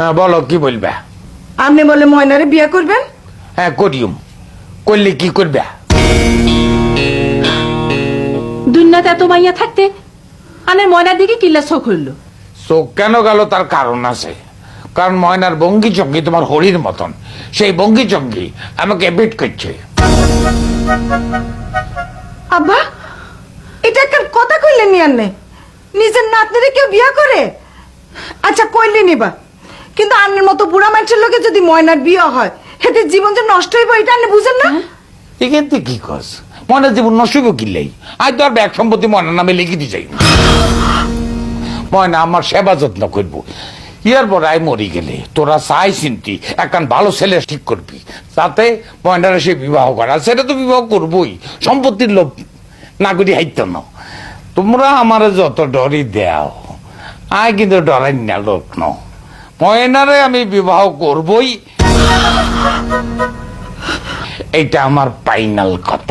হ্যাঁ বলো কি বলবা? আপনি বলে ময়নারে বিয়ে করবেন? হ্যাঁ করিম, করলে কি করবা? দুনিয়াতে এত মাইয়া থাকতে আনের ময়নার দিকে কিল্লা চোখ হইল। চোখ কেন গেল তার কারণ আছে, কারণ ময়নার ভঙ্গি চঙ্গি তোমার হরির মতন, সেই ভঙ্গি চঙ্গি আমাকে বেট করছে। আব্বা এটা একটা কথা কইলেন নি আন্নে? নিজের নাতনিরে কেউ বিয়ে করে? আচ্ছা কইলেন নিবা, কিন্তু আন্নের মতো বুড়া মানুষের লোকে যদি ময়নার বিয়ে হয় হেতে জীবন যে নষ্ট হইব এটা আন্নে বুঝেন না? এখান থেকে কি কস? ময়নার জীবন নষ্ট হইব কিল্লাই? আজ তো আর ব্যাগ সম্পত্তি ময়নার নামে লিখে দিয়ে যাই। ময়না আমার সেবা যত্ন করবো, ইয়ার পর আই মরি গেলে তোরা চাই চিন্তি একখান ভালো ছেলে ঠিক করবি, যাতে ময়নারা সে বিবাহ করা। সেটা তো বিবাহ করবই, সম্পত্তির লোভ না করি হাইত না। তোমরা আমার যত ডরি দেও, আয় কিন্তু ডরাই না লোক ন। ময়নারে আমি বিবাহ করবই, এইটা আমার ফাইনাল কথা।